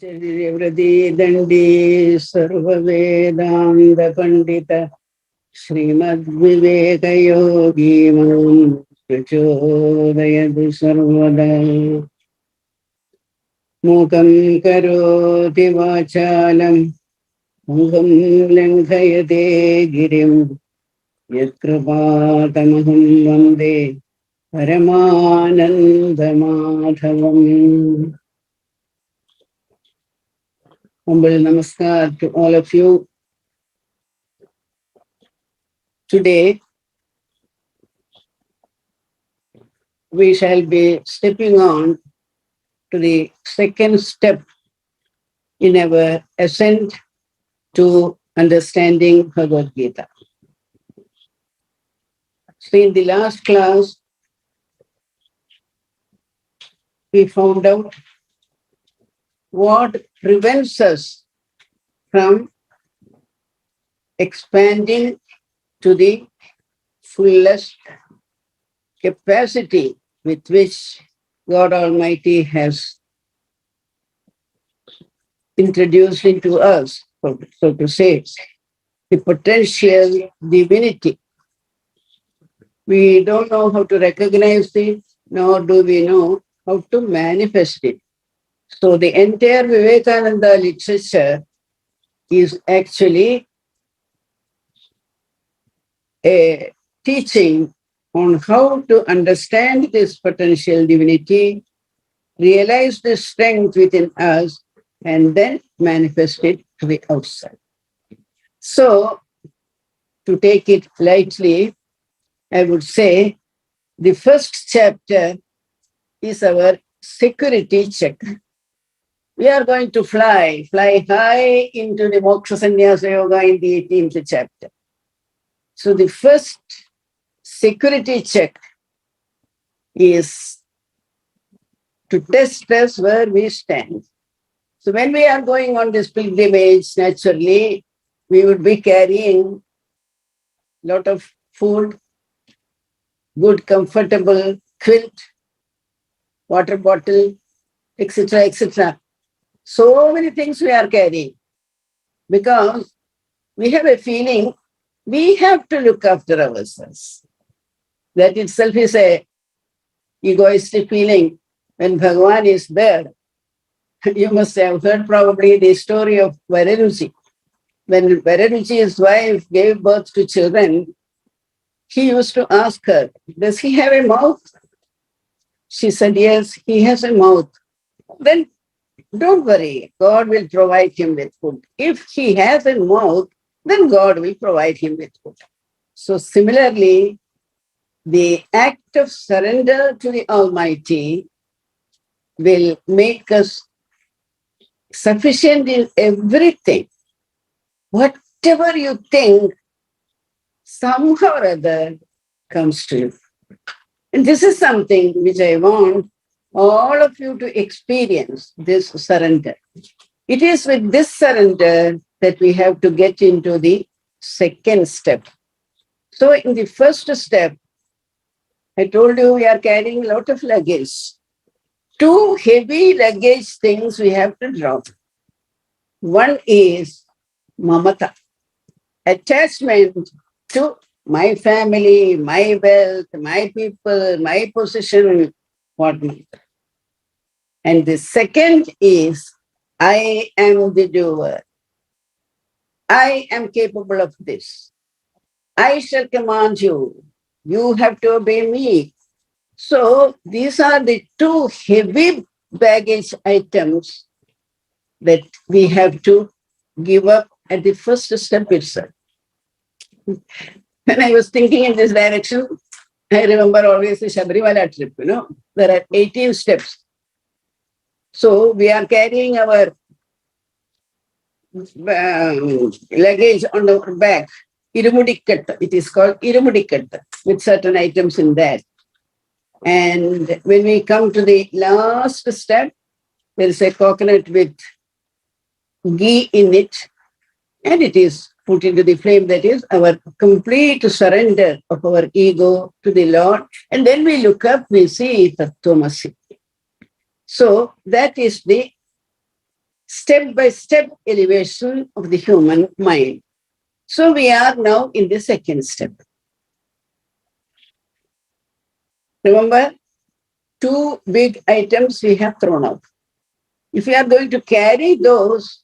Vrati Dandi Sarva Vedanta Pandita Srimad Viveka Yogi Mam Prachodayadu Sarvada Mukam Karoti Vachalam Mukam Langhayate Girim Yatkripatamaham Vande Paramananda Madhavam. Humble namaskar to all of you. Today, we shall be stepping on to the second step in our ascent to understanding Bhagavad Gita. So in the last class, we found out what prevents us from expanding to the fullest capacity with which God Almighty has introduced into us, so to say, the potential divinity. We don't know how to recognize it, nor do we know how to manifest it. So the entire Vivekananda literature is actually a teaching on how to understand this potential divinity, realize the strength within us, and then manifest it to the outside. So, to take it lightly, I would say the first chapter is our security check. We are going to fly high into the Moksha Sannyasa Yoga in the 18th chapter. So the first security check is to test us where we stand. So when we are going on this pilgrimage, naturally, we would be carrying a lot of food, good, comfortable quilt, water bottle, etc., etc. So many things we are carrying because we have a feeling we have to look after ourselves. That itself is a egoistic feeling. When Bhagavan is there, you must have heard probably the story of Vararuchi. When Vararuchi's wife gave birth to children, he used to ask her, does he have a mouth? She said, yes, he has a mouth. Then don't worry, God will provide him with food. If he has a mouth, then God will provide him with food. So similarly, the act of surrender to the Almighty will make us sufficient in everything. Whatever you think, somehow or other comes to you. And this is something which I want all of you to experience, this surrender. It is with this surrender that we have to get into the second step. So in the first step, I told you we are carrying a lot of luggage. Two heavy luggage things we have to drop. One is mamata, attachment to my family, my wealth, my people, my position, whatnot. And the second is I am the doer. I am capable of this. I shall command you. You have to obey me. So these are the two heavy baggage items that we have to give up at the first step itself. When I was thinking in this direction, I remember always the Shabrimala trip, there are 18 steps. So we are carrying our luggage on our back, Irumudikkatta. It is called Irumudikkatta, with certain items in that. And when we come to the last step, there is a coconut with ghee in it, and it is put into the flame. That is our complete surrender of our ego to the Lord. And then we look up, we see Tattvamasi. So that is the step-by-step elevation of the human mind. So we are now in the second step. Remember, two big items we have thrown out. If we are going to carry those,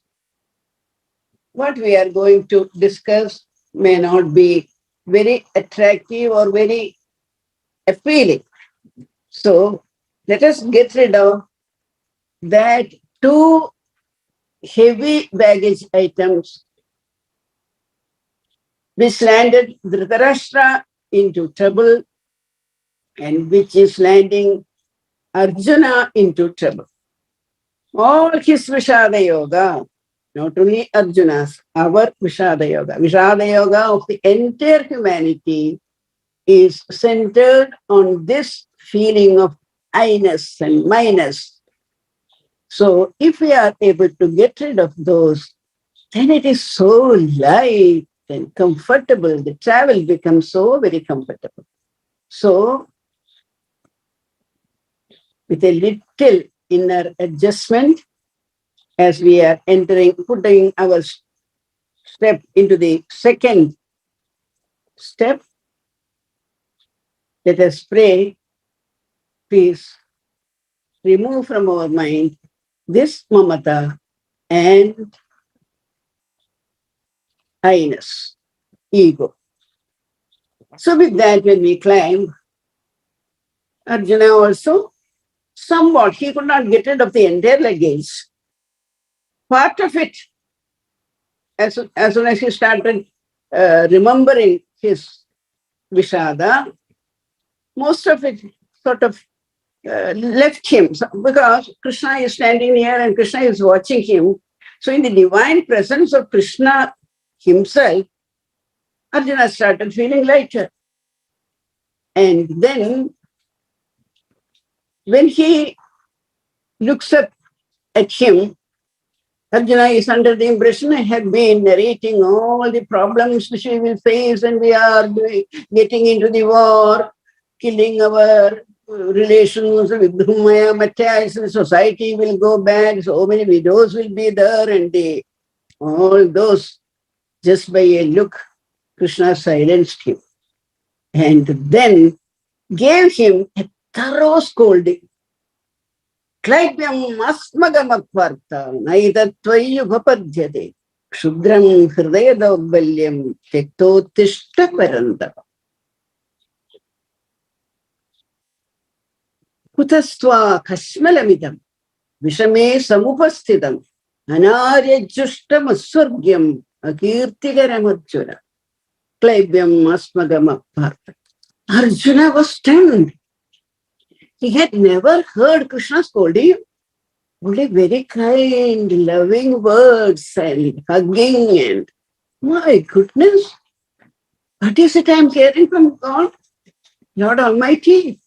what we are going to discuss may not be very attractive or very appealing. So let us get rid of that two heavy baggage items which landed Dhritarashtra into trouble and which is landing Arjuna into trouble. All his Vishada Yoga, not only Arjuna's, our Vishada Yoga of the entire humanity is centered on this feeling of I-ness and minus. So if we are able to get rid of those, then it is so light and comfortable. The travel becomes so very comfortable. So with a little inner adjustment, as we are putting our step into the second step, let us pray, please remove from our mind this mamata and I-ness, ego. So with that, when we climb, Arjuna also, somewhat, he could not get rid of the entire luggage. Part of it, as soon as he started remembering his Vishada, most of it sort of left him because Krishna is standing near and Krishna is watching him. So in the divine presence of Krishna himself, Arjuna started feeling lighter. And then when he looks up at him, Arjuna is under the impression I have been narrating all the problems which we will face and we are getting into the war, killing our relations with whom I am attached, the society will go bad, so many widows will be there and all those, just by a look, Krishna silenced him and then gave him a thorough scolding. Klaibyam asmagamakvarta naitatvayupapadyate kshudram hridayadaubalyam tektotishta paranta. Kutastva kashmalamidam vishame samupasthitam anaryajustam aswargyam akirtigaramajjuna. Klaibyam asmagamakvarta. Arjuna was stunned. He had never heard Krishna scolding, only very kind, loving words and hugging and, my goodness, what is it I'm hearing from God? Lord Almighty.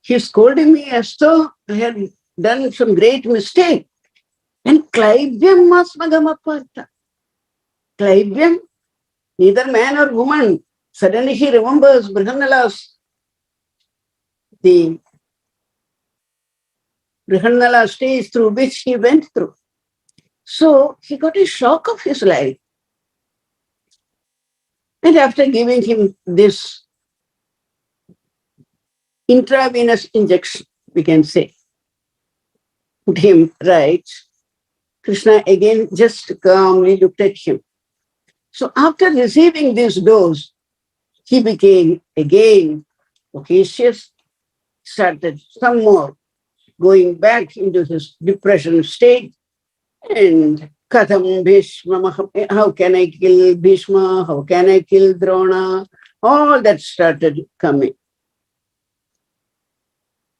He's scolding me as though I had done some great mistake. And Klaibyam Asmagamaparta. Klaibyam, neither man or woman. Suddenly he remembers Brihannala's the Brihannala stage through which he went through. So he got a shock of his life. And after giving him this intravenous injection, we can say, put him right, Krishna again just calmly looked at him. So after receiving this dose, he became again vocacious, started some more going back into his depression state, and Katham Bhishma, how can I kill Bhishma, how can I kill Drona, all that started coming.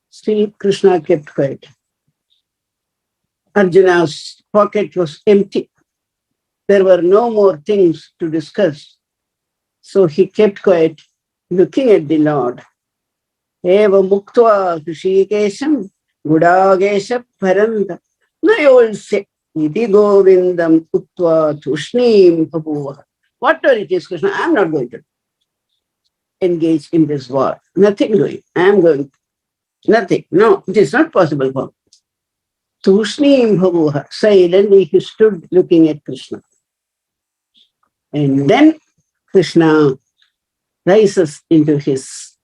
Still Krishna kept quiet. Arjuna's pocket was empty. There were no more things to discuss. So he kept quiet, looking at the Lord. Eva muktva Krishikesham Gudagesha Paranda Nayolse Iti Govindam Uttva Tushnim Pabuva. Whatever it is, Krishna, I'm not going to engage in this war. Nothing doing. I'm going. Nothing. No, it is not possible for me. Tushnim bhavuha. Silently he stood looking at Krishna. And then Krishna rises into his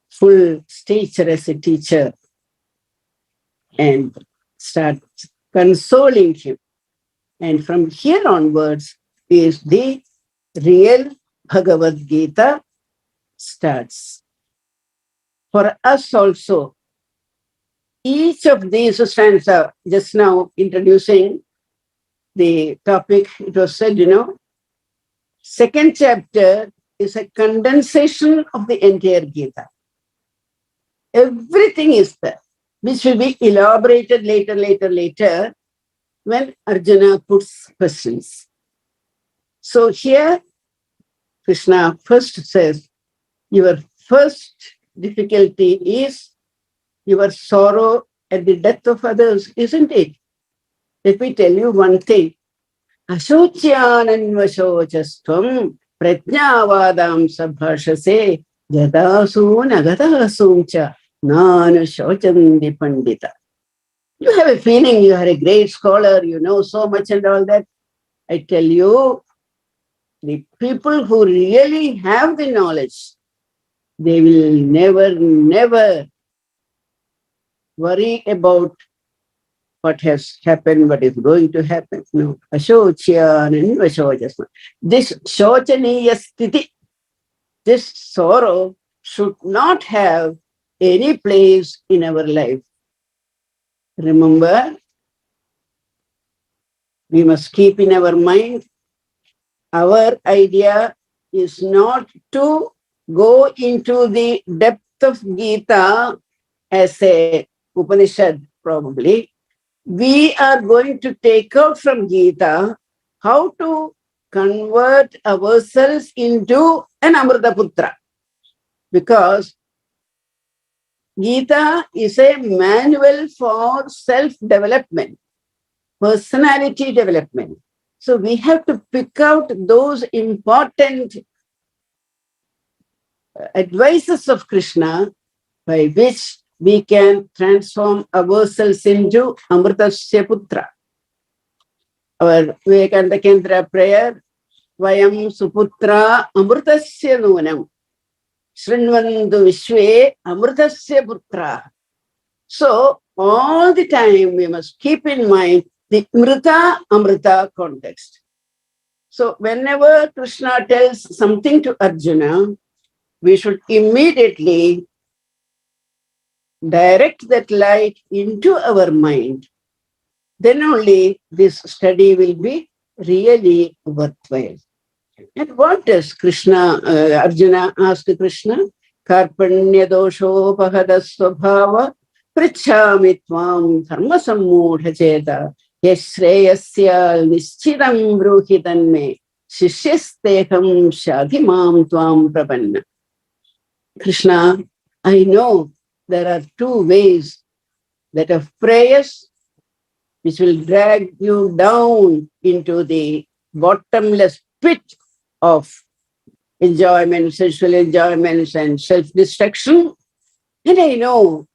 full stature as a teacher and starts consoling him. And from here onwards is the real Bhagavad Gita starts. For us also, each of these stanza, just now introducing the topic, it was said, second chapter is a condensation of the entire Gita. Everything is there, which will be elaborated later, when Arjuna puts questions. So here, Krishna first says, your first difficulty is your sorrow at the death of others, isn't it? Let me tell you one thing. Ashocyananvashocastvam prajnavadam sabhashase jadasoon agadasoom cha nanu shochandi pandita. You have a feeling you are a great scholar, you know so much and all that. I tell you, the people who really have the knowledge, they will never worry about what has happened, what is going to happen. No. Ashocyan vashocasma. This shochaniya sthiti, this sorrow should not have any place in our life. Remember, we must keep in our mind, our idea is not to go into the depth of Gita as a Upanishad, probably. We are going to take out from Gita how to convert ourselves into an Amrita Putra. Because Gita is a manual for self-development, personality development. So we have to pick out those important advices of Krishna by which we can transform ourselves into Amritasya Putra. Our Vivekananda Kendra prayer, Vayam Suputra Amritasya Nunam Srinvandu Vishwe Amritasya Putra. So all the time we must keep in mind the Amrita context. So whenever Krishna tells something to Arjuna, we should immediately direct that light into our mind. Then only this study will be really worthwhile. And what does Arjuna ask Krishna? Karpanya dosho pahada svabhava prichhami tvam dharma sammudha cheta yashreyasya nischidam bruhitan me shishyasteham shadhimam tvam prapanna. Krishna, I know there are two ways, that of prayers, which will drag you down into the bottomless pit of enjoyment, sensual enjoyments and self-destruction. And I know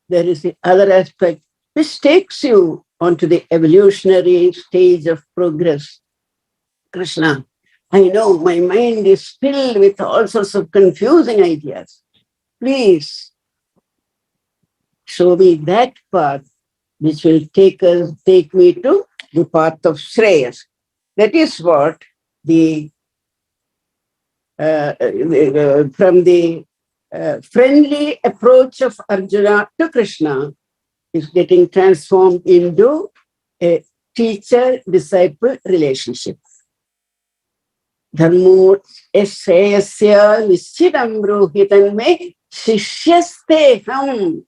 there is the other aspect which takes you onto the evolutionary stage of progress. Krishna, I know my mind is filled with all sorts of confusing ideas. Please show me that path which will take me to the path of Shreyas. That is what from the friendly approach of Arjuna to Krishna is getting transformed into a teacher-disciple relationship. Dharmo eshreyasya nischidam bruhitan me shishyasteham.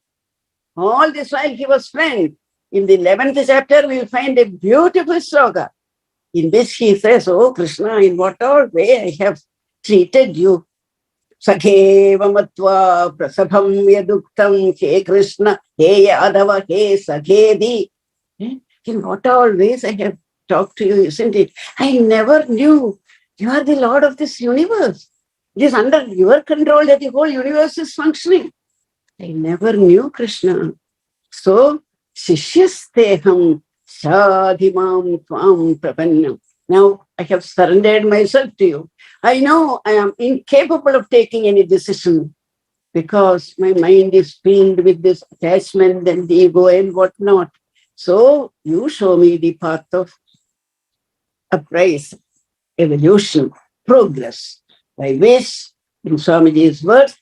All this while he was friend. In the 11th chapter, we will find a beautiful sloka. In this he says, oh Krishna, in what all way I have treated you. Sakheva matva prasabham yaduktam he Krishna, he Yadava, he Sakhedi. In what all ways I have talked to you, isn't it? I never knew you are the Lord of this universe. It is under your control that the whole universe is functioning. I never knew Krishna. So Shishyasteham sadhimam tvam prapannam. Now I have surrendered myself to you. I know I am incapable of taking any decision because my mind is filled with this attachment and ego and whatnot. So you show me the path of uprise, evolution, progress, by which, in Swamiji's words,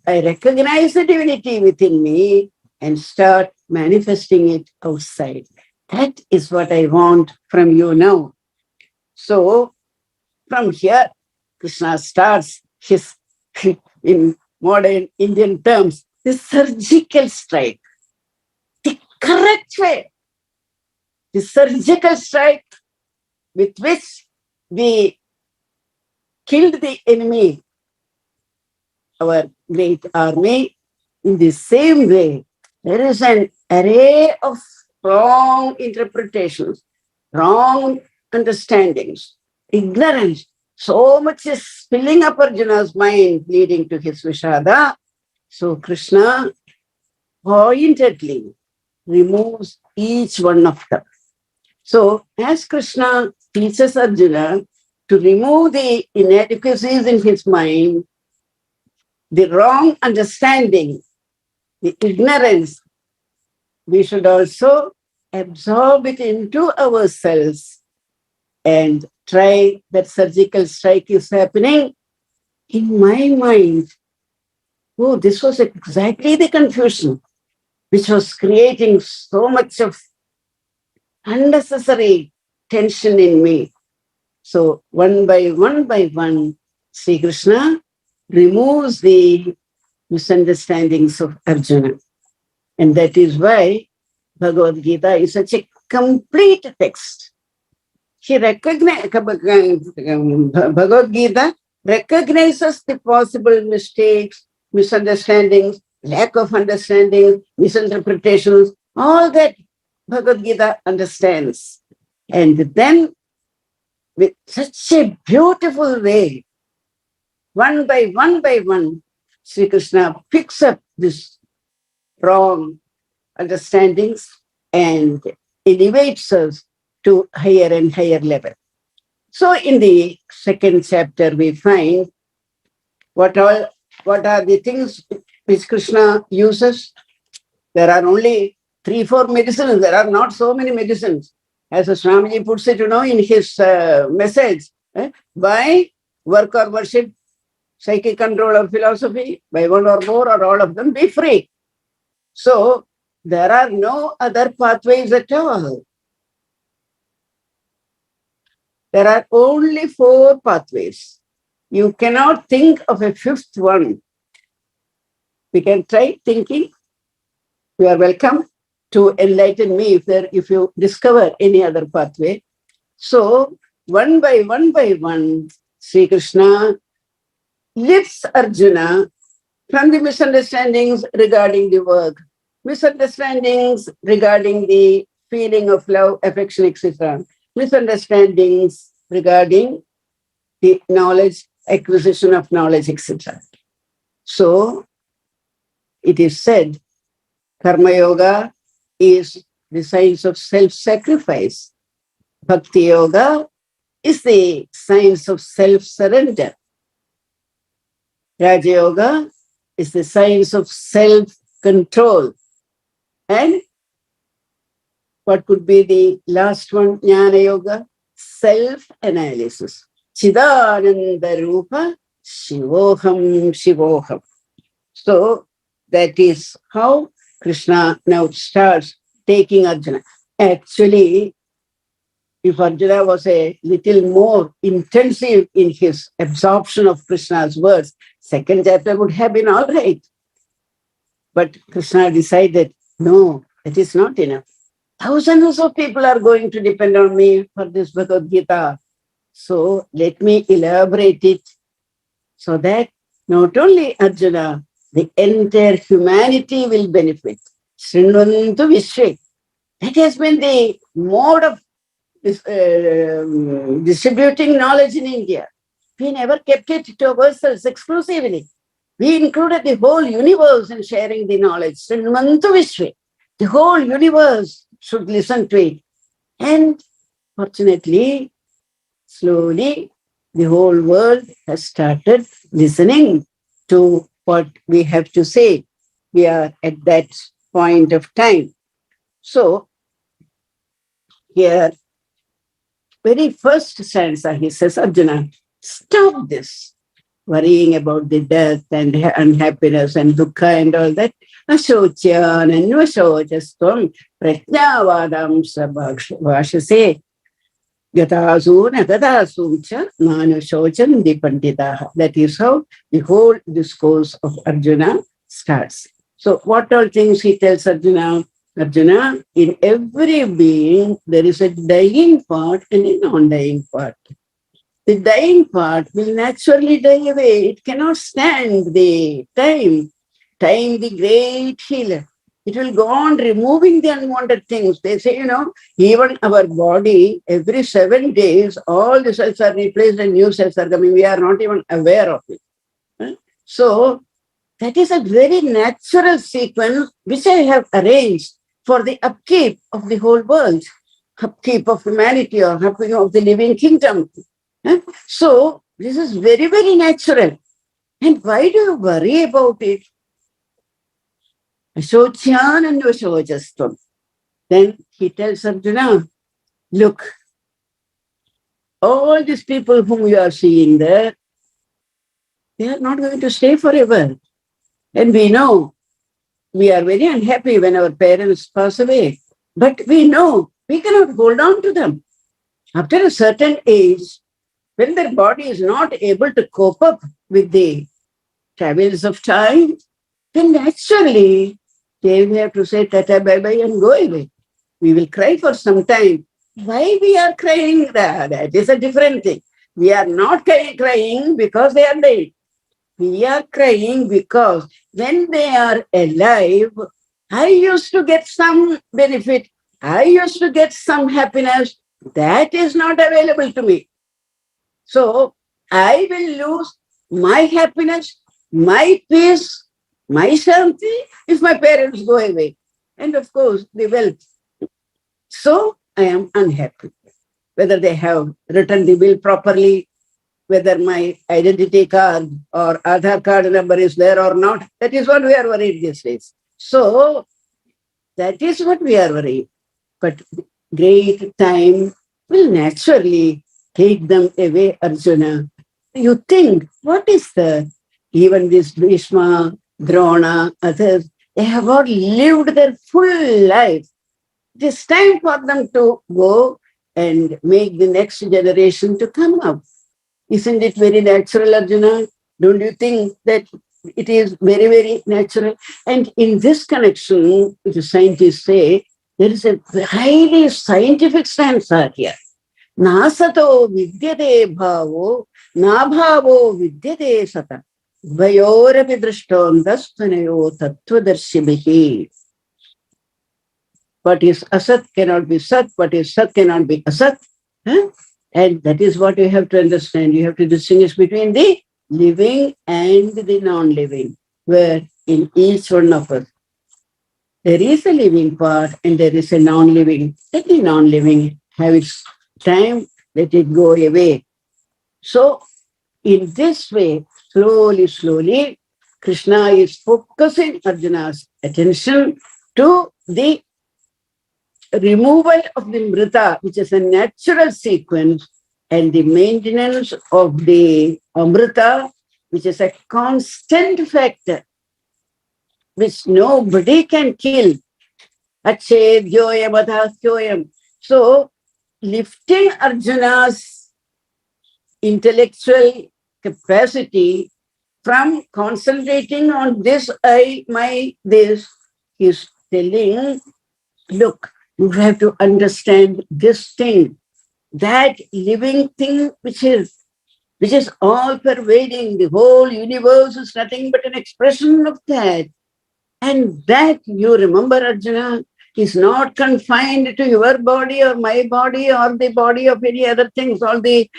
I recognize the divinity within me and start manifesting it outside. That is what I want from you now. So, from here, Krishna starts his, in modern Indian terms, the surgical strike, the correct way, the surgical strike with which we killed the enemy, our great army. In the same way, there is an array of wrong interpretations, wrong understandings, ignorance. So much is filling up Arjuna's mind, leading to his Vishada. So Krishna pointedly removes each one of them. So as Krishna teaches Arjuna to remove the inadequacies in his mind, the wrong understanding, the ignorance, we should also absorb it into ourselves and try that surgical strike is happening in my mind. Oh, this was exactly the confusion which was creating so much of unnecessary tension in me. So one by one, Sri Krishna removes the misunderstandings of Arjuna. And that is why Bhagavad Gita is such a complete text. Bhagavad Gita recognizes the possible mistakes, misunderstandings, lack of understanding, misinterpretations, all that Bhagavad Gita understands. And then, with such a beautiful way, one by one, Sri Krishna picks up this wrong understandings and elevates us to higher and higher level. So in the second chapter, we find what are the things which Krishna uses. There are only 3-4 medicines. There are not so many medicines. As Swamiji puts it, in his message, by work or worship, psychic control or philosophy, by one or more or all of them, be free. So there are no other pathways at all. There are only 4 pathways. You cannot think of a 5th one. We can try thinking. You are welcome to enlighten me if you discover any other pathway. So one by one, Sri Krishna lifts Arjuna from the misunderstandings regarding the work, misunderstandings regarding the feeling of love, affection, etc., misunderstandings regarding the knowledge, acquisition of knowledge, etc. So it is said, Karma Yoga is the science of self-sacrifice. Bhakti Yoga is the science of self-surrender. Raja Yoga is the science of self-control. And what could be the last one? Jnana Yoga, self-analysis. Chidananda Rupa Shivoham Shivoham. So that is how Krishna now starts taking Arjuna. Actually, if Arjuna was a little more intensive in his absorption of Krishna's words, second chapter would have been all right. But Krishna decided, no, it is not enough. Thousands of people are going to depend on me for this Bhagavad Gita. So let me elaborate it so that not only Arjuna, the entire humanity will benefit. Srinvantu Vishwe. That has been the mode of distributing knowledge in India. We never kept it to ourselves exclusively. We included the whole universe in sharing the knowledge. Srinvantu Vishwe. The whole universe should listen to it. And fortunately, slowly, the whole world has started listening to what we have to say. We are at that point of time. So, here, very first stanza, he says, Arjuna, stop this worrying about the death and unhappiness and dukkha and all that. Ashocyan and Vashochastam Prajnavadam Sabhashase Gatasun Agatasum Cha Manushocham Dipanditaha. That is how the whole discourse of Arjuna starts. So, what all things he tells Arjuna? Arjuna, in every being, there is a dying part and a non-dying part. The dying part will naturally die away. It cannot stand the time. Time, the great healer. It will go on removing the unwanted things. They say, even our body, every 7 days, all the cells are replaced and new cells are coming. We are not even aware of it. So, that is a very natural sequence which I have arranged for the upkeep of the whole world, upkeep of humanity or upkeep of the living kingdom. So, this is very, very natural. And why do you worry about it? Ashocyan and Vashochastam. Then he tells Arjuna, look, all these people whom you are seeing there, they are not going to stay forever. And we know we are very unhappy when our parents pass away. But we know we cannot hold on to them. After a certain age, when their body is not able to cope up with the travels of time, then naturally they will have to say tata bye-bye and go away. We will cry for some time. Why we are crying? That is a different thing. We are not crying because they are dead. We are crying because when they are alive, I used to get some benefit. I used to get some happiness. That is not available to me. So I will lose my happiness, my peace, my shanti if my parents go away. And of course, the wealth. So I am unhappy. Whether they have written the will properly, whether my identity card or Aadhaar card number is there or not, that is what we are worried these days. So that is what we are worried. But great time will naturally take them away, Arjuna. You think, what is the, even this Bhishma, Drona, others, they have all lived their full life. It is time for them to go and make the next generation to come up. Isn't it very natural, Arjuna? Don't you think that it is very, very natural? And in this connection, the scientists say, there is a highly scientific stanza here. Nasato vidyate bhavo, nabhavo vidyate sata. Vayorapi drashtondaspanayo tattvadarshibhihi. What is asat cannot be sat, what is sat cannot be asat. Huh? And that is what you have to understand. You have to distinguish between the living and the non-living, where in each one of us, there is a living part and there is a non-living. Let the non-living have its time, let it go away. So, in this way, slowly, slowly, Krishna is focusing Arjuna's attention to the removal of the Amrita, which is a natural sequence, and the maintenance of the Amrita, which is a constant factor, which nobody can kill. So, lifting Arjuna's intellectual capacity from concentrating on this, I, my, this, is telling, look, you have to understand this thing, that living thing which is all pervading. The whole universe is nothing but an expression of that. And that, you remember, Arjuna, is not confined to your body or my body or the body of any other things. All the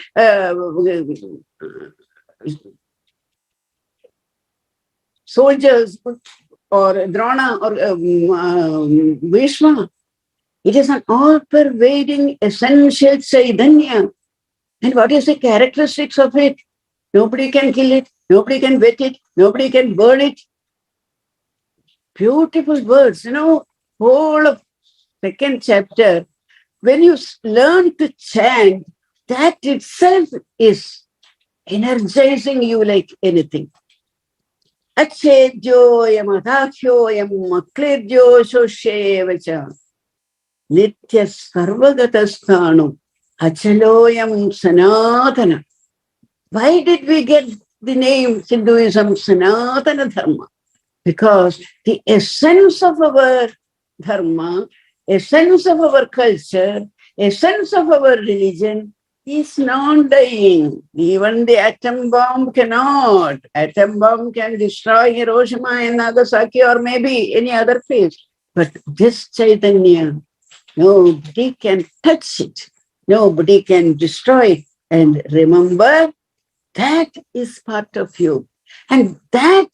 soldiers or Drona or Bhishma. It is an all-pervading essential Chaitanya. And what is the characteristics of it? Nobody can kill it. Nobody can wet it. Nobody can burn it. Beautiful words. Whole of second chapter, when you learn to chant, that itself is energizing you like anything. Achedyoyam adakyoyam maklidyo shoshevacha nitya sarvagatasthanu achaloyam sanatana. Why did we get the name Hinduism Sanatana Dharma? Because the essence of our dharma, essence of our culture, essence of our religion is non-dying. Even the atom bomb cannot. Atom bomb can destroy Hiroshima and Nagasaki or maybe any other place. But this Chaitanya, nobody can touch it. Nobody can destroy it. And remember, that is part of you. And that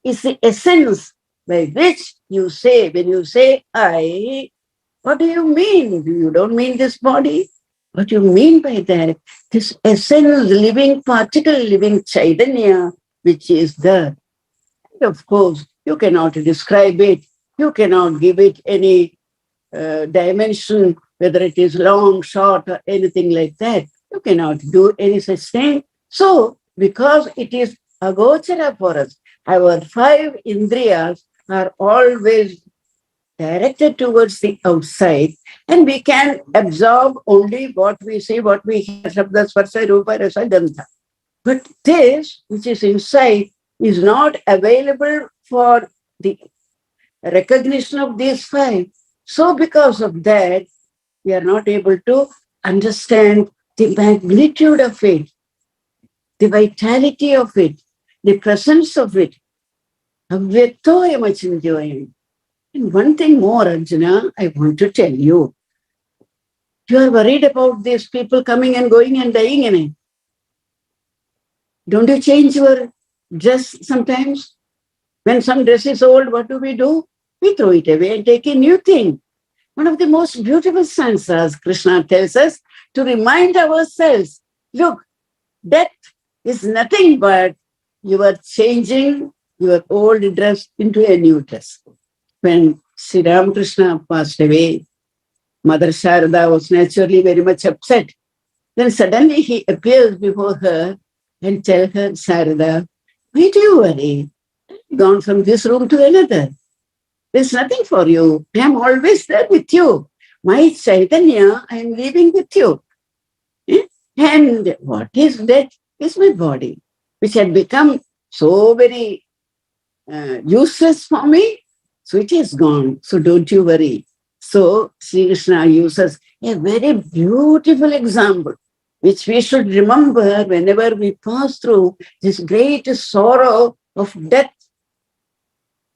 is the essence by which you say, when you say I, what do you mean? You don't mean this body? What do you mean by that? This essence, living particle, living Chaitanya, which is there. And of course, you cannot describe it. You cannot give it any dimension, whether it is long, short, or anything like that. You cannot do any such thing. So, because it is agochara for us, our 5 indriyas are always directed towards the outside, and we can absorb only what we see, what we hear, Shabda, Sparsa, Rupa, Rasa, Gandha. But this, which is inside, is not available for the recognition of these 5. So because of that, we are not able to understand the magnitude of it, the vitality of it, the presence of it. Avyaktoyam achinjoyam. And one thing more, Arjuna, I want to tell you. You are worried about these people coming and going and dying in it. Don't you change your dress sometimes? When some dress is old, what do? We throw it away and take a new thing. One of the most beautiful sansas, Krishna tells us, to remind ourselves, look, death is nothing but you are changing your old dress into a new dress. When Sri Ramakrishna passed away, Mother Sharada was naturally very much upset. Then suddenly he appears before her and tells her, Sharada, why do you worry? You've gone from this room to another. There's nothing for you. I am always there with you. My Chaitanya, I am living with you. And what is death? Is my body, which had become so very useless for me. So it is gone. So don't you worry. So Sri Krishna uses a very beautiful example, which we should remember whenever we pass through this great sorrow of death.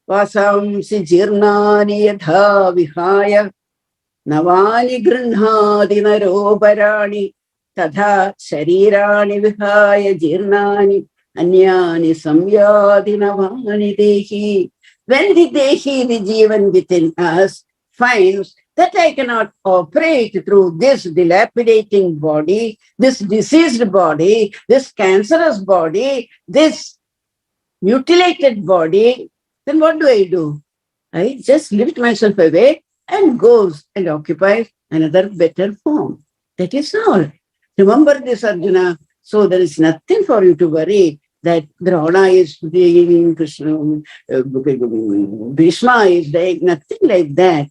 Vasamsi jirnani yatha vihaya navani grunhadi naroparani tadha sharirani vihaya jirnani anyani samyadi navani dehi. When the dehi, the jivan within us, finds that I cannot operate through this dilapidating body, this diseased body, this cancerous body, this mutilated body, then what do? I just lift myself away and goes and occupies another better form. That is all. Remember this, Arjuna. So there is nothing for you to worry that Drona is being Krishna, Bhishma is dying, nothing like that.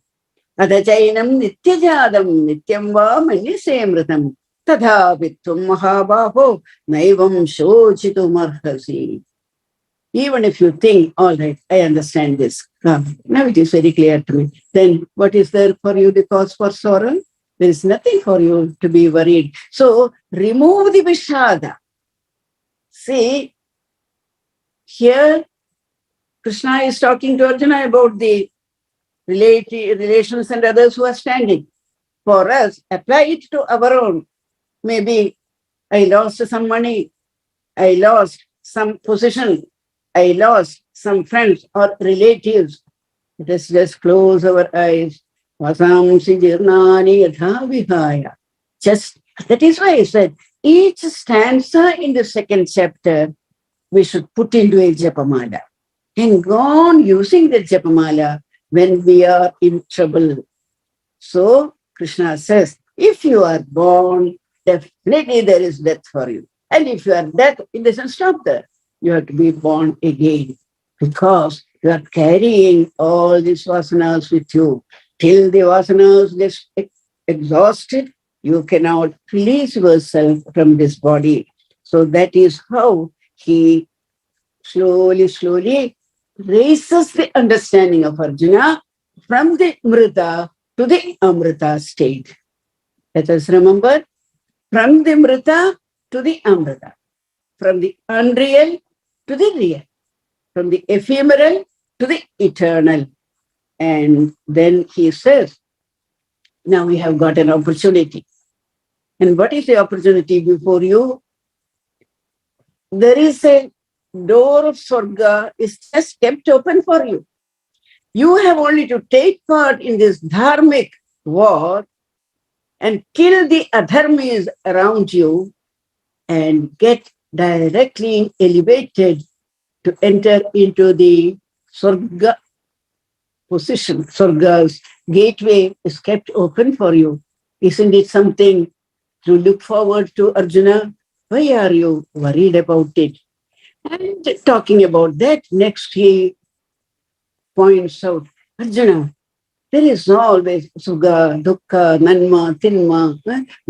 Adachainam nityajadam nityam va manyase amritam tadha vittum mahabaho naivam shochitum arhasi. Even if you think, all right, I understand this. Now it is very clear to me. Then what is there for you, the cause for sorrow? There is nothing for you to be worried. So remove the vishada. See, here Krishna is talking to Arjuna about the relations and others who are standing. For us, apply it to our own. Maybe I lost some money. I lost some position. I lost some friends or relatives, let us just close our eyes. Vasamsi jirnani yatha vihaya. Just, that is why I said, each stanza in the second chapter, we should put into a japamala and go on using the japamala when we are in trouble. So Krishna says, if you are born, definitely there is death for you. And if you are dead, it doesn't stop there. You have to be born again because you are carrying all these vasanas with you. Till the vasanas get exhausted, you cannot release yourself from this body. So that is how he slowly raises the understanding of Arjuna from the Mrita to the Amrita state. Let us remember, from the Mrita to the Amrita, from the unreal to the real, from the ephemeral to the eternal. And then he says, now we have got an opportunity. And what is the opportunity before you? There is a door of Swarga is just kept open for you. You have only to take part in this dharmic war and kill the adharmis around you and get directly elevated to enter into the Swarga position. Swarga's gateway is kept open for you. Isn't it something to look forward to, Arjuna? Why are you worried about it? And talking about that, next he points out, Arjuna, there is always sukha, dukkha, nanma, tinma,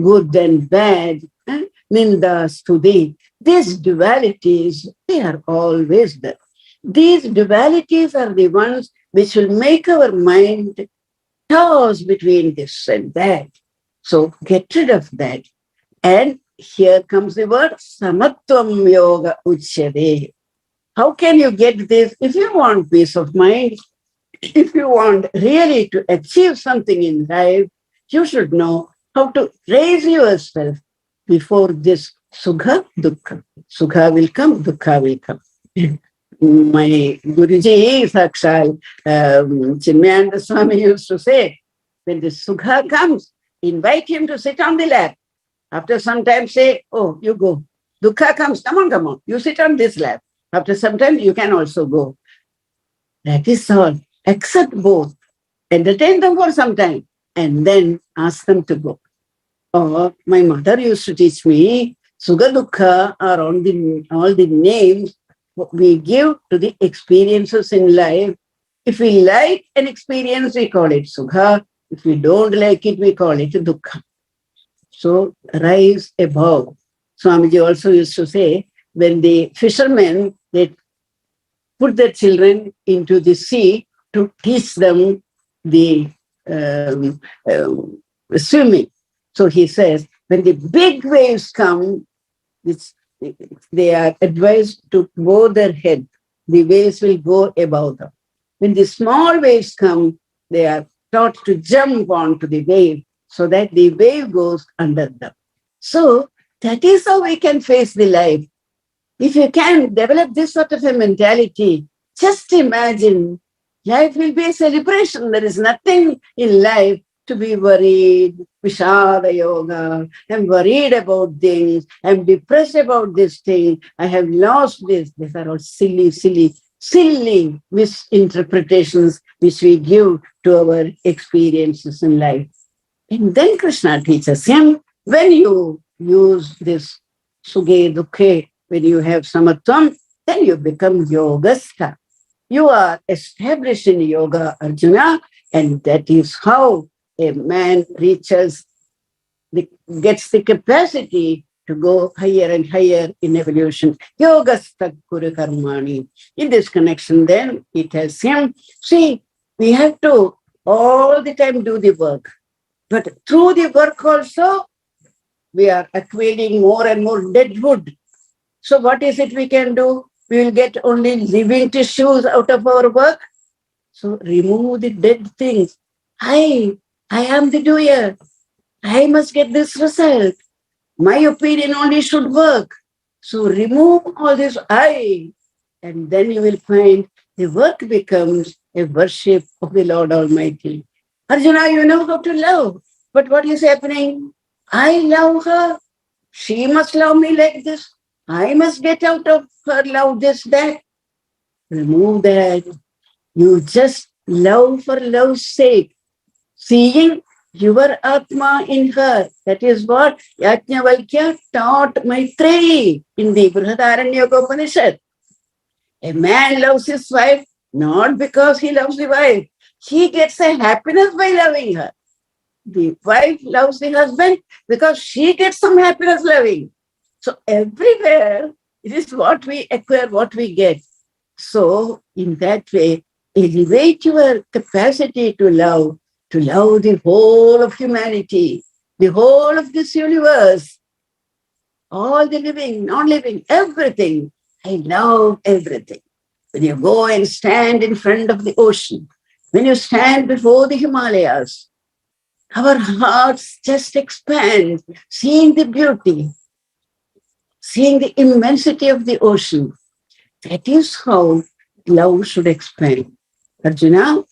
good and bad, ninda, stuti. These dualities, they are always there. These dualities are the ones which will make our mind toss between this and that. So get rid of that. And here comes the word samatvam yoga uchyate. How can you get this? If you want peace of mind, if you want really to achieve something in life, you should know how to raise yourself before this sukha, dukkha. Sukha will come, dukkha will come. My Guruji, Sakshal, Chinmayanda Swami used to say, when the sukha comes, invite him to sit on the lap. After some time, say, oh, you go. Dukkha comes, come on, you sit on this lap. After some time, you can also go. That is all. Accept both. Entertain them for some time and then ask them to go. Or my mother used to teach me, Sukha Dukkha are all the names we give to the experiences in life. If we like an experience, we call it Sukha. If we don't like it, we call it Dukkha. So rise above. Swamiji also used to say, when the fishermen, they put their children into the sea to teach them the swimming. So he says, when the big waves come, they are advised to bow their head. The waves will go above them. When the small waves come, they are taught to jump onto the wave so that the wave goes under them. So that is how we can face the life. If you can develop this sort of a mentality, just imagine life will be a celebration. There is nothing in life to be worried. Vishada yoga. I'm worried about things. I'm depressed about this thing. I have lost this. These are all silly misinterpretations which we give to our experiences in life. And then Krishna teaches him, when you use this sukhe dukkhe, when you have samatvam, then you become yogastha. You are established in yoga, Arjuna, and that is how a man gets the capacity to go higher and higher in evolution. Yogastha kuru karmani. In this connection, then it tells him, see, we have to all the time do the work. But through the work also, we are accumulating more and more dead wood. So what is it we can do? We will get only living tissues out of our work. So remove the dead things. I am the doer. I must get this result. My opinion only should work. So remove all this I, and then you will find the work becomes a worship of the Lord Almighty. Arjuna, you know how to love. But what is happening? I love her. She must love me like this. I must get out of her love this, that. Remove that. You just love for love's sake. Seeing your Atma in her. That is what Yajnavalkya taught Maitreyi in the Brihadaranyaka Upanishad. A man loves his wife not because he loves the wife. He gets a happiness by loving her. The wife loves the husband because she gets some happiness loving. So everywhere, it is what we acquire, what we get. So in that way, elevate your capacity to love the whole of humanity, the whole of this universe, all the living, non-living, everything. I love everything. When you go and stand in front of the ocean, when you stand before the Himalayas, our hearts just expand, seeing the beauty, seeing the immensity of the ocean. That is how love should expand. Arjuna,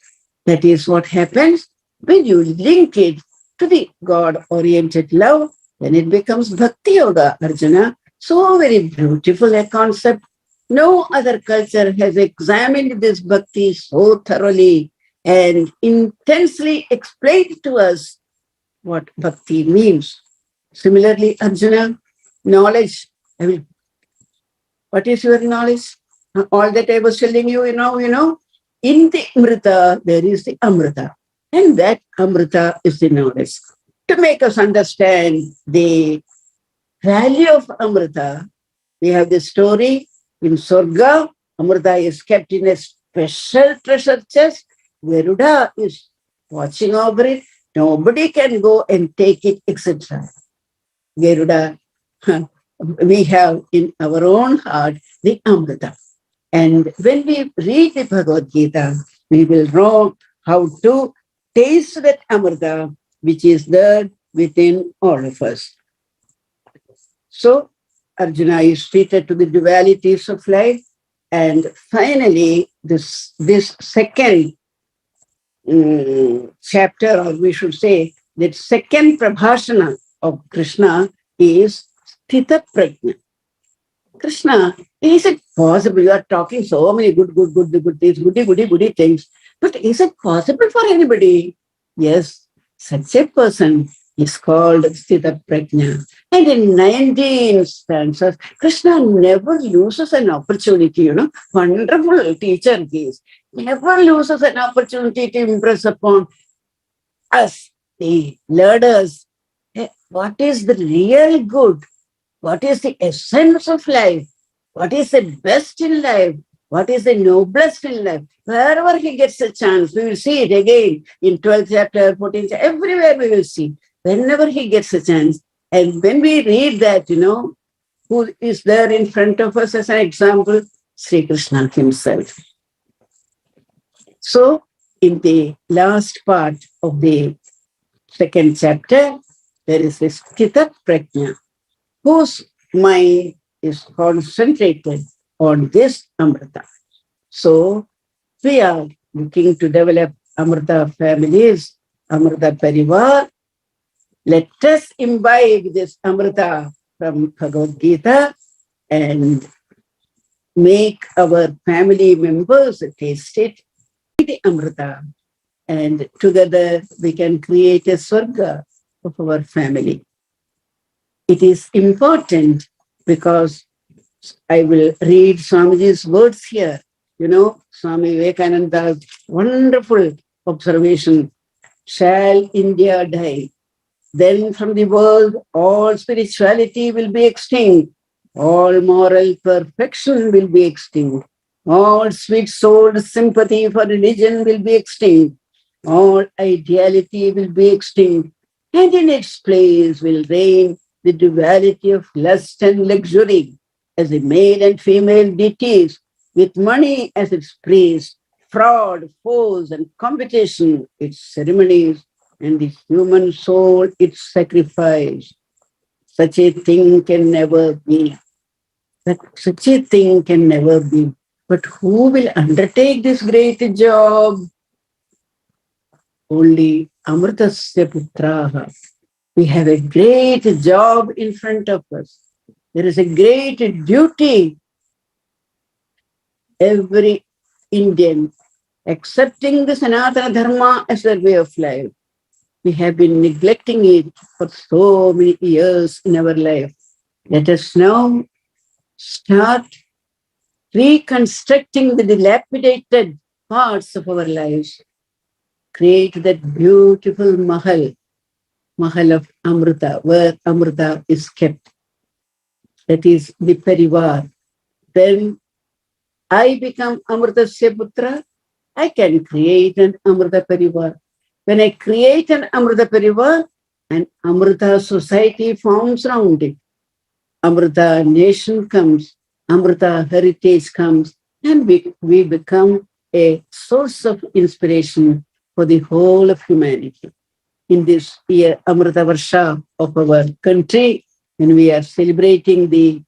that is what happens when you link it to the God-oriented love, then it becomes Bhakti Yoga, Arjuna. So very beautiful a concept. No other culture has examined this Bhakti so thoroughly and intensely explained to us what Bhakti means. Similarly, Arjuna, knowledge. What is your knowledge? All that I was telling you, in the Amrita, there is the Amrita. And that Amrita is the knowledge. To make us understand the value of Amrita, we have the story in Swarga. Amrita is kept in a special treasure chest. Garuda is watching over it. Nobody can go and take it, etc. Garuda, we have in our own heart the Amrita. And when we read the Bhagavad Gita, we will know how to taste that Amrita, which is there within all of us. So, Arjuna is treated to the dualities of life. And finally, this second chapter, or we should say, that second prabhashana of Krishna is Sthita Prajna. Krishna, is it possible? You are talking so many good things, goody things. But is it possible for anybody? Yes, such a person is called Sthita Prajna. And in 19 stanzas, Krishna never loses an opportunity, Wonderful teacher he is. Never loses an opportunity to impress upon us, the learners, what is the real good? What is the essence of life? What is the best in life? What is the noblest in life? Wherever he gets a chance, we will see it again in 12th chapter, 14th chapter, everywhere we will see. Whenever he gets a chance. And when we read that, who is there in front of us as an example? Sri Krishna himself. So, in the last part of the second chapter, there is this Sthita Prajna, whose mind is concentrated on this Amrita. So, we are looking to develop Amrita families, Amrita Parivar. Let us imbibe this Amrita from Bhagavad Gita and make our family members taste it, the Amrita. And together we can create a Swarga of our family. It is important because I will read Swamiji's words here. Swami Vivekananda's wonderful observation. Shall India die? Then from the world all spirituality will be extinct. All moral perfection will be extinct. All sweet-souled sympathy for religion will be extinct. All ideality will be extinct. And in its place will reign the duality of lust and luxury as the male and female deities, with money as its priest, fraud, foes, and competition, its ceremonies, and the human soul, its sacrifice. Such a thing can never be. Such a thing can never be. But who will undertake this great job? Only Amritasya Putraha. We have a great job in front of us. There is a great duty. Every Indian accepting the Sanatana Dharma as their way of life. We have been neglecting it for so many years in our life. Let us now start reconstructing the dilapidated parts of our lives. Create that beautiful mahal of Amrita, where Amrita is kept. That is the Parivar. Then I become Amritasya Putra. I can create an Amrita Parivar. When I create an Amrita Parivar, an Amrita society forms around it. Amrita nation comes, Amrita heritage comes, and we become a source of inspiration for the whole of humanity. In this year, Amrita Varsha of our country, when we are celebrating the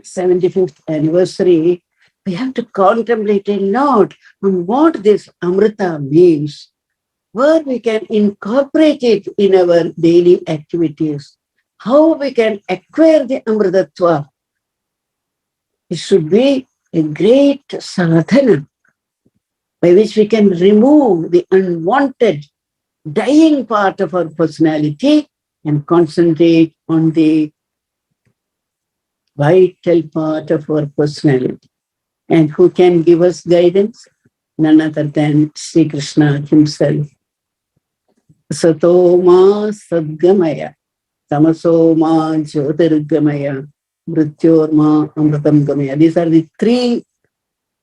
75th anniversary, we have to contemplate a lot on what this Amrita means, where we can incorporate it in our daily activities, how we can acquire the Amritatva. It should be a great sadhana by which we can remove the unwanted, dying part of our personality and concentrate on the vital part of our personality. And who can give us guidance? None other than Sri Krishna himself. Sato ma sadgamaya, tamaso ma jyotirgamaya, mrityor ma amritam gamaya. These are the three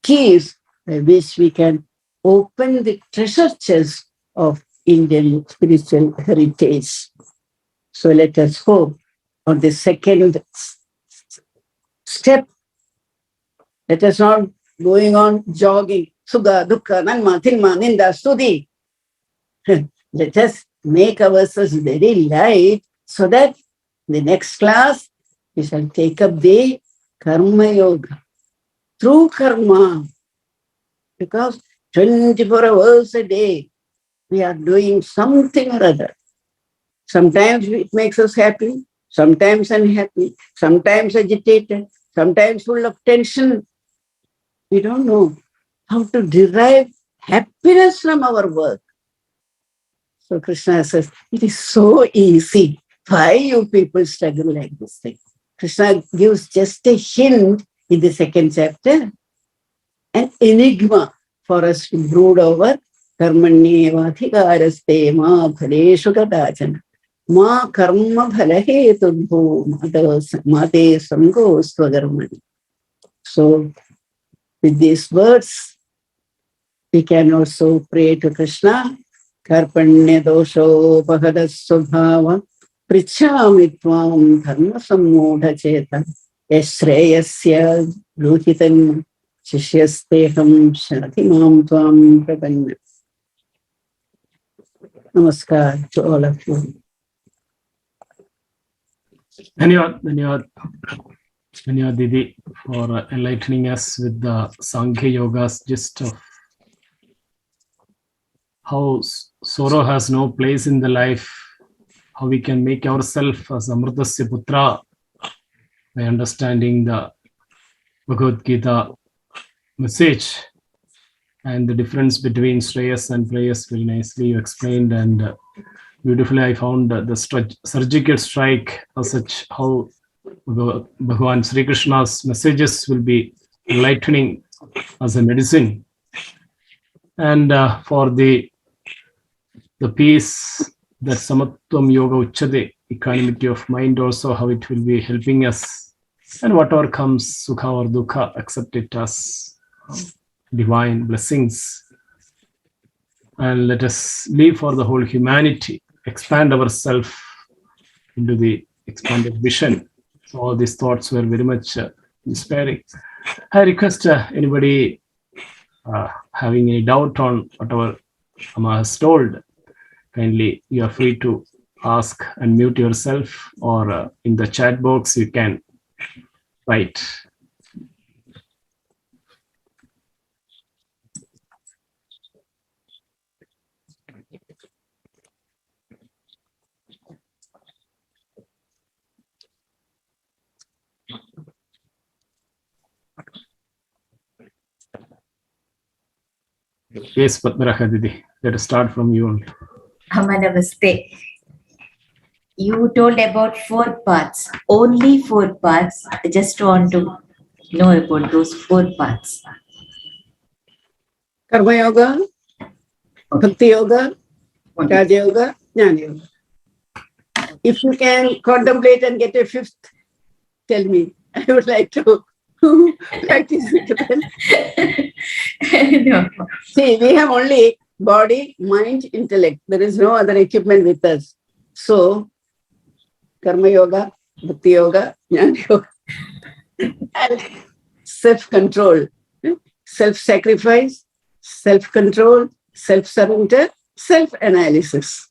keys by which we can open the treasure chest of Indian spiritual heritage. So let us hope on the second step. Let us not going on jogging. Sugha, dukkha, nanma, thilma, ninda, studi. Let us make ourselves very light so that the next class we shall take up the Karma Yoga. Through karma, because 24 hours a day we are doing something or other. Sometimes it makes us happy, sometimes unhappy, sometimes agitated, sometimes full of tension. We don't know how to derive happiness from our work. So Krishna says, it is so easy. Why you people struggle like this thing? Krishna gives just a hint in the second chapter, an enigma for us to brood over. Karmanyevadhikaraste ma phaleshu kadachana. Ma karma phalahetudbho mate sango swagarmani. So with these words, we can also pray to Krishna. Karpanya dosho pahadas subhava prichami tvam dharma sammudha cheta yashreyasya ruhitam shishyasteham shatimam tvam prapanna. Namaskar to all of you. Dhanyavad, Didi, for enlightening us with the Sankhya Yoga's gist of how sorrow has no place in the life, how we can make ourselves as Amritasya Putra by understanding the Bhagavad Gita message, and the difference between Shreyas and Prayas very nicely you explained, and beautifully I found the surgical strike as such, how Bhagavan Sri Krishna's messages will be enlightening as a medicine, and for the peace that Samatvam Yoga Uchade, equanimity of mind also, how it will be helping us, and whatever comes, Sukha or Dukha, accept it as divine blessings, and let us live for the whole humanity, expand ourselves into the expanded vision. So all these thoughts were very much inspiring. I request anybody having any doubt on whatever Amma has told, kindly you are free to ask and mute yourself, or in the chat box you can write. Yes, Padmaraha Didi. Let us start from you only. Namaste. You told about 4 paths, only 4 paths. I just want to know about those 4 paths. Karma Yoga, Okay. Bhakti Yoga, Only. Raja Yoga, Jnana Yoga. If you can contemplate and get a 5th, tell me. I would like to practice it well. No. See, we have only body, mind, intellect. There is no other equipment with us. So, Karma Yoga, Bhakti Yoga, Jnana Yoga, and self-control, self-sacrifice, self-control, self-surrender, self-analysis.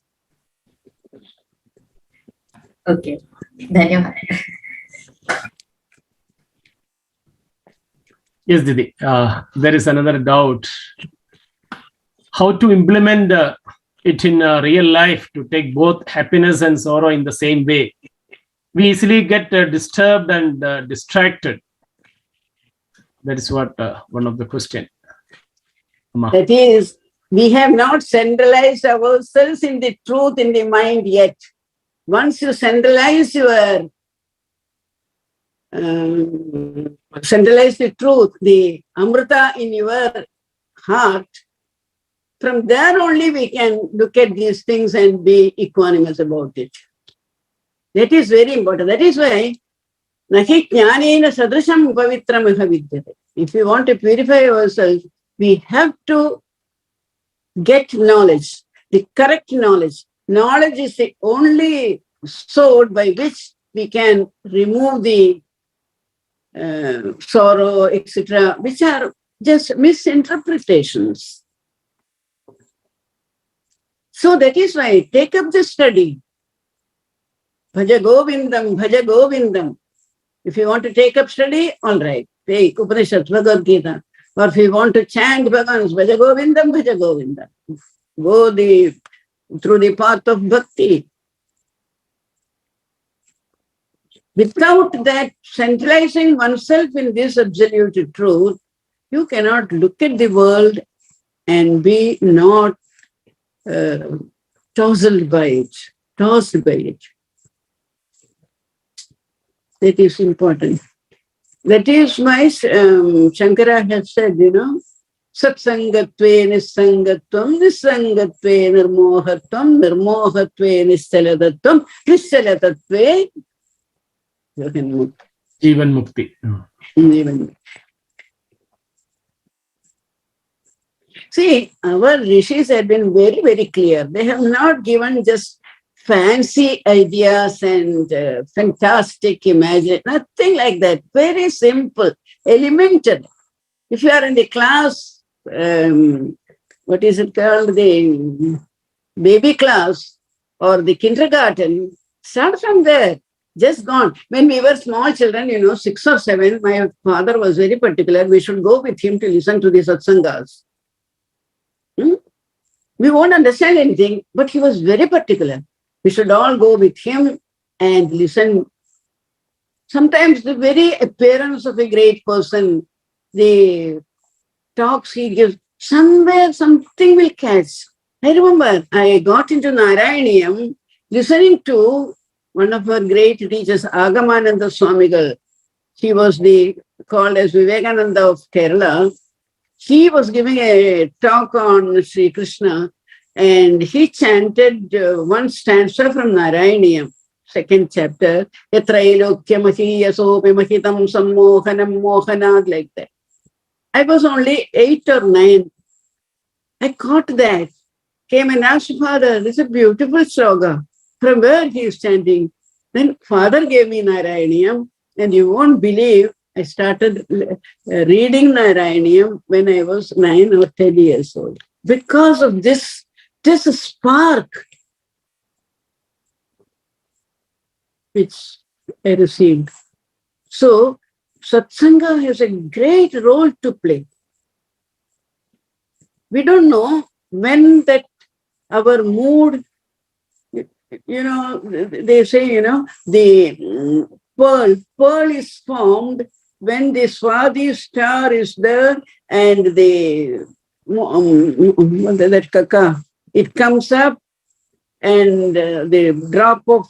Okay. Dhanyavad. Yes, Didi. There is another doubt. How to implement it in real life to take both happiness and sorrow in the same way? We easily get disturbed and distracted. That is what one of the question. That is, we have not centralized ourselves in the truth in the mind yet. Once you centralize your centralize the truth, the Amrita in your heart, from there only we can look at these things and be equanimous about it. That is very important. That is why nahi jnanena sadrisham pavitram iha vidyate. If we want to purify ourselves, we have to get knowledge, the correct knowledge. Knowledge is the only sword by which we can remove the sorrow, etc., which are just misinterpretations. So that is why take up the study. Bhaja Govindam, Bhaja Govindam. If you want to take up study, all right, take Upanishads, Bhagavad Gita. Or if you want to chant Bhagavan's Bhaja Govindam, Bhaja Govindam. Go through the path of bhakti. Without that centralizing oneself in this absolute truth, you cannot look at the world and be not tossed by it. That is important. That is why Shankara has said, Satsangatve nissangatvam, nissangatve nirmohatvam, nirmohatve nischalatatvam, nischalatatve Jivan Mukti. See, our rishis have been very, very clear. They have not given just fancy ideas and fantastic imagination, nothing like that. Very simple, elementary. If you are in the class, what is it called, the baby class or the kindergarten, start from there. Just gone. When we were small children, 6 or 7, my father was very particular. We should go with him to listen to the satsangas. We won't understand anything, but he was very particular. We should all go with him and listen. Sometimes the very appearance of a great person, the talks he gives, somewhere something will catch. I remember I got into Narayaniyam listening to one of our great teachers, Agamananda Swamigal. He was called as Vivekananda of Kerala. He was giving a talk on Sri Krishna and he chanted one stanza from Narayaniyam, 2nd chapter, Yatrailokya mahiyasopi mahitam sammohanam mohanad, like that. I was only 8 or 9. I caught that. Came and asked Father, this is a beautiful sloga. From where he is chanting? Then Father gave me Narayaniyam, and you won't believe I started reading Narayaniyam when I was 9 or 10 years old. Because of this spark which I received. So, Satsanga has a great role to play. We don't know when that our mood, they say, the pearl is formed when the Swati star is there and the that kaka, it comes up and the drop of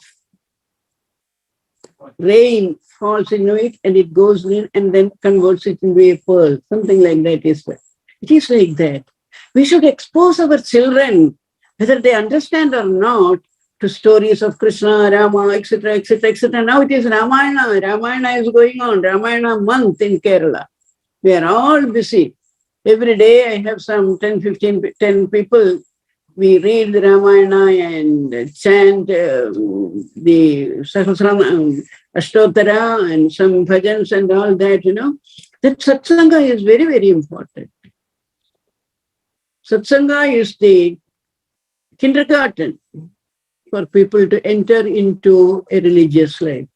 rain falls into it and it goes in and then converts it into a pearl. Something like that is that. It is like that. We should expose our children, whether they understand or not, to stories of Krishna, Rama, etc., etc., etc. Now it is Ramayana. Ramayana is going on. Ramayana month in Kerala. We are all busy. Every day I have some 10, 15, 10 people. We read the Ramayana and chant the Sahasrama, Ashtotara and some bhajans and all that, That satsanga is very, very important. Satsanga is the kindergarten for people to enter into a religious life.